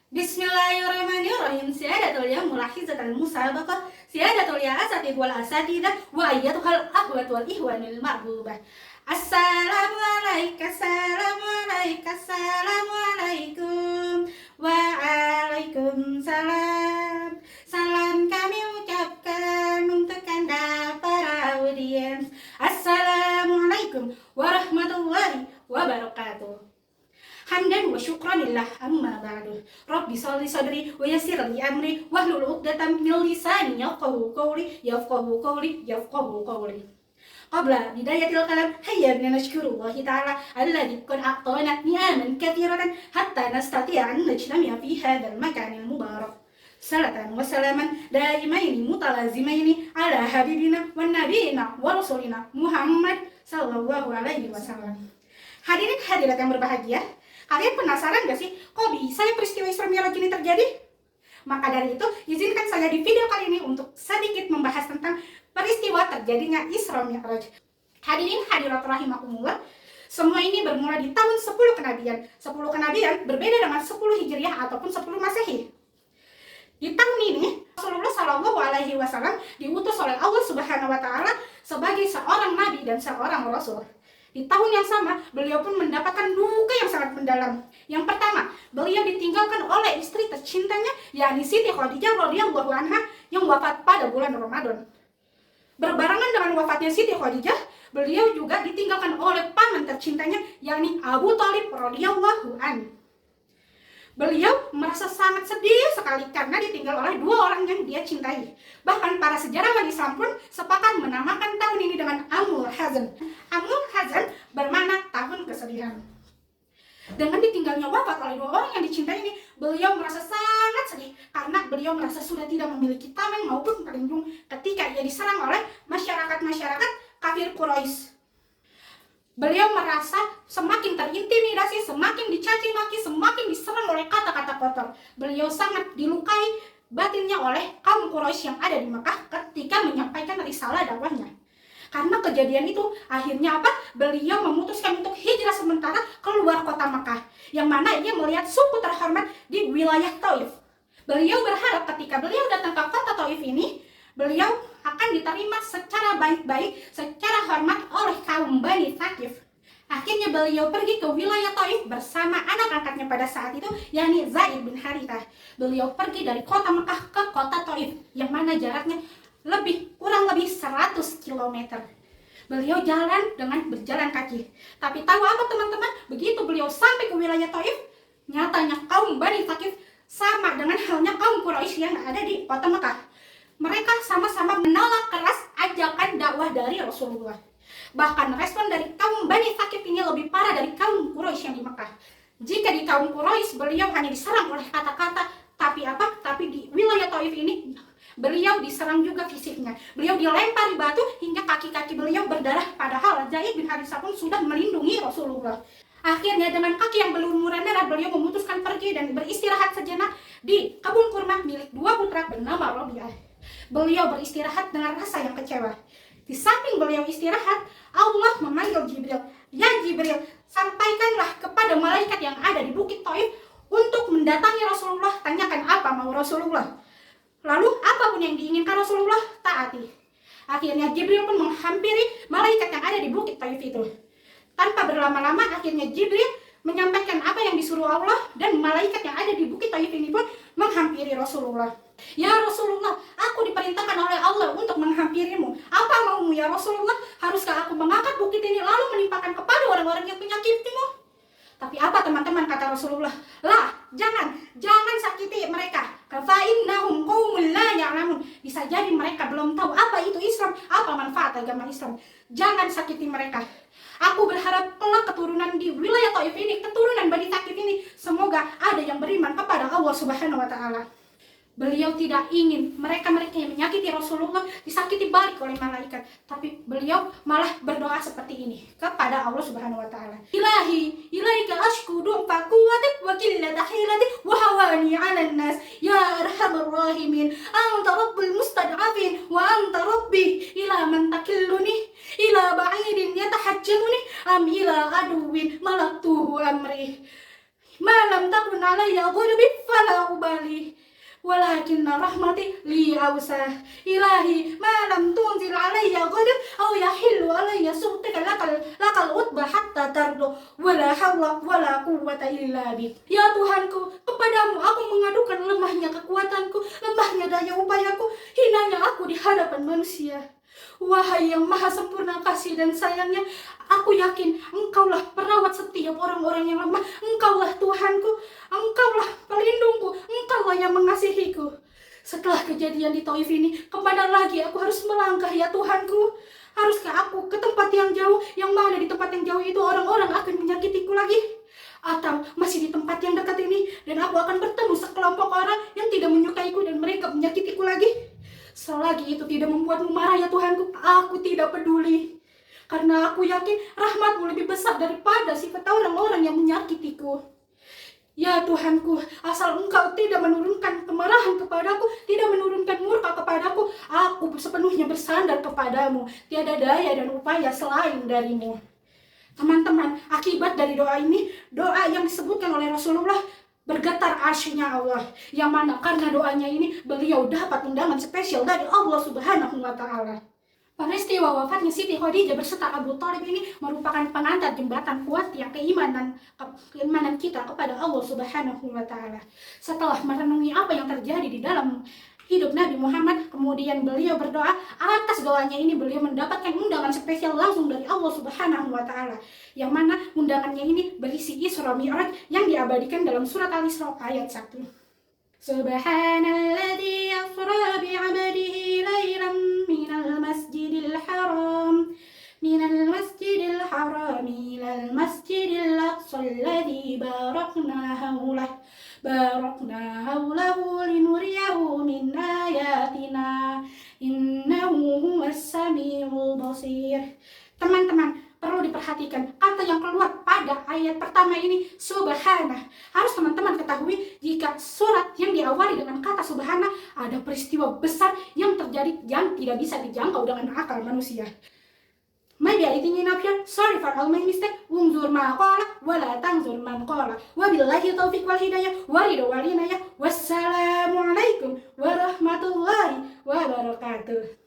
Bismillahirrahmanirrahim. Siyadatul ya mulahizatan musabaqah. Siyadatul ya asatid wal asatidah. Wa ayyatuhal ahwat wal ihwanil ma'bubah. Assalamualaikum, assalamualaikum, assalamualaikum. Waalaikumsalam. Salam kami ucapkan untuk Anda para audiens. Assalamualaikum warahmatullahi wabarakatuh. Hamdan wa syukran lillah amma ba'du. Rabbi sholli sadri wa yassir li amri wahlul 'uqdatam min lisani yafqahu qawli. Qabla bidayatil kalam hayya nashkurullahi ta'ala alladhi qad a'tana ni'aman katsiratan hatta nastati'a an najtami'a fi hadzal makanil mubarak. Salatan wa salaman daimaini mutalazimaini ala habibina wan nabiyina wa rasulina Muhammad sallallahu alaihi wasallam. Hadirin hadirat yang berbahagia, kalian penasaran gak sih kok bisa ya peristiwa Isra Mi'raj ini terjadi? Maka dari itu, izinkan saya di video kali ini untuk sedikit membahas tentang peristiwa terjadinya Isra Mi'raj. Hadirin hadirat rahimakumullah, semua ini bermula di tahun 10 kenabian. 10 kenabian berbeda dengan 10 Hijriah ataupun 10 Masehi. Di tahun ini, Rasulullah Shallallahu Alaihi Wasallam diutus oleh Allah Subhanahu Wa Taala sebagai seorang nabi dan seorang rasul. Di tahun yang sama, beliau pun mendapatkan duka yang sangat mendalam. Yang pertama, beliau ditinggalkan oleh istri tercintanya, yakni Siti Khadijah radhiyallahu anha yang wafat pada bulan Ramadan. Berbarengan dengan wafatnya Siti Khadijah, beliau juga ditinggalkan oleh paman tercintanya, yakni Abu Thalib radhiyallahu anhu. Beliau merasa sangat sedih sekali karena ditinggal oleh dua orang yang dia cintai. Bahkan para sejarawan Islam pun sepakat menamakan tahun ini dengan Amul Hazan. Amul Hazan bermakna tahun kesedihan. Dengan ditinggalnya wafat oleh dua orang yang dicintai ini, beliau merasa sangat sedih karena beliau merasa sudah tidak memiliki tameng maupun pelindung ketika ia diserang oleh masyarakat kafir Quraisy. Beliau merasa semakin terintimidasi, semakin dicaci maki, semakin diserang oleh kata-kata kotor. Beliau sangat dilukai batinnya oleh kaum Quraisy yang ada di Mekah ketika menyampaikan risalah dakwahnya. Karena kejadian itu, akhirnya apa? Beliau memutuskan untuk hijrah sementara keluar kota Mekah, yang mana ia melihat suku terhormat di wilayah Taif. Beliau berharap ketika beliau datang ke kota Taif ini, beliau akan diterima secara baik-baik, secara hormat oleh kaum Bani Thaqif. Akhirnya beliau pergi ke wilayah Taif bersama anak angkatnya pada saat itu, yakni Zaid bin Harithah. Beliau pergi dari kota Mekah ke kota Taif, yang mana jaraknya kurang lebih 100 km. Beliau jalan dengan berjalan kaki. Tapi tahu apa teman-teman? Begitu beliau sampai ke wilayah Taif, nyatanya kaum Bani Thaqif sama dengan halnya kaum Quraisy yang ada di kota Mekah. Mereka sama-sama menolak keras ajakan dakwah dari Rasulullah. Bahkan respon dari kaum Bani Thaqif ini lebih parah dari kaum Quraisy yang di Mekah. Jika di kaum Quraisy beliau hanya diserang oleh kata-kata, tapi di wilayah Taif ini beliau diserang juga fisiknya. Beliau dilempari batu hingga kaki-kaki beliau berdarah, padahal Zaid bin Harithah pun sudah melindungi Rasulullah. Akhirnya dengan kaki yang berlumuran darah, beliau memutuskan pergi dan beristirahat sejenak di kebun kurma milik dua putra bernama Rabi'ah. Beliau beristirahat dengan rasa yang kecewa. Di samping beliau istirahat, Allah memanggil Jibril. Ya Jibril, sampaikanlah kepada malaikat yang ada di Bukit Taif untuk mendatangi Rasulullah, tanyakan apa mau Rasulullah. Lalu apapun yang diinginkan Rasulullah, taati. Akhirnya Jibril pun menghampiri malaikat yang ada di Bukit Taif itu. Tanpa berlama-lama, akhirnya Jibril menyampaikan apa yang disuruh Allah, dan malaikat yang ada di Bukit Taif ini pun menghampiri Rasulullah. Ya Rasulullah, aku diperintahkan oleh Allah untuk menghampirimu. Apa maumu ya Rasulullah? Haruskah aku mengangkat bukit ini lalu menimpakan kepada orang-orang yang menyakitimu? Tapi apa teman-teman kata Rasulullah? Lah, jangan sakiti mereka. Fa'innahum qaumul la ya'lamun. Bisa jadi mereka belum tahu apa itu Islam, apa manfaat agama Islam. Jangan sakiti mereka. Aku berharap kelak keturunan di wilayah Taif ini, keturunan Bani Thaqif ini, semoga ada yang beriman kepada Allah Subhanahu wa Ta'ala. Beliau tidak ingin mereka yang menyakiti Rasulullah disakiti balik oleh malaikat, tapi beliau malah berdoa seperti ini kepada Allah Subhanahu wa Ta'ala. Ilahi, ilaika ashku du'fa quwwatik wa qillata hilatik wa hawani 'alan nas ya arhamar rahimin anta rabbul mustad'afin wa anta rabbi ila man takilluni ila ba'idin yatahajjamuni am ila aduwin malaktuhu amri. Malam takun alayya ghurbi fala أولي ولكن رحمتي لي أوسع إلهي ما لم تنزل علي غضب أو يحل علي سخطك لك العتبى حتى ترضى ولا حول ولا قوة إلا بك. Ya Tuhanku, kepadamu aku mengadukan lemahnya kekuatanku, lemahnya daya upayaku, hinanya aku di hadapan manusia. Wahai yang maha sempurna kasih dan sayangnya, aku yakin Engkaulah perawat setiap orang-orang yang lemah. Engkaulah Tuhanku, Engkaulah pelindungku, Engkaulah yang mengasihiku. Setelah kejadian di Taif ini, kemana lagi aku harus melangkah ya Tuhanku? Haruskah aku ke tempat yang jauh, yang mana di tempat yang jauh itu orang-orang akan menyakitiku lagi? Atau masih di tempat yang dekat ini, dan aku akan bertemu sekelompok orang yang tidak menyukaiku dan mereka menyakitiku lagi? Selagi itu tidak membuatmu marah ya Tuhanku, aku tidak peduli. Karena aku yakin rahmatmu lebih besar daripada sifat orang-orang yang menyakitiku. Ya Tuhanku, asal Engkau tidak menurunkan kemarahan kepadaku, tidak menurunkan murka kepadaku, aku sepenuhnya bersandar kepadamu. Tiada daya dan upaya selain darimu. Teman-teman, akibat dari doa ini, doa yang disebutkan oleh Rasulullah, bergetar arsy-Nya Allah, yang mana karena doanya ini beliau dapat undangan spesial dari Allah Subhanahu wa Ta'ala. Peristiwa wafatnya Siti Khadijah berserta Abu Thalib ini merupakan pengantar jembatan kuat yang keimanan kita kepada Allah Subhanahu wa Ta'ala. Setelah merenungi apa yang terjadi di dalam hidup Nabi Muhammad, kemudian beliau berdoa. Atas doanya ini beliau mendapatkan undangan spesial langsung dari Allah Subhanahu wa Ta'ala, yang mana undangannya ini berisi Isra Mi'raj yang diabadikan dalam surat Al-Isra ayat 1. Subhanalladzi asra bi'abdihi laylan minal masjidil haram ilal masjidil aqsa alladzi barakna hawlahu linuriyahu min ayatina innahu huwas samiul basir. Teman-teman, perlu diperhatikan kata yang keluar pada ayat pertama ini, subhanah. Harus teman-teman ketahui, jika surat yang diawali dengan kata subhanah, ada peristiwa besar yang terjadi yang tidak bisa dijangkau dengan akal manusia. Maybe I think enough here. Sorry for all my mistake. Unzur ma qala wala tanzur man qala. Wabillahi taufiq wal hidayah. Warido walinayah. Wassalamualaikum warahmatullahi wabarakatuh.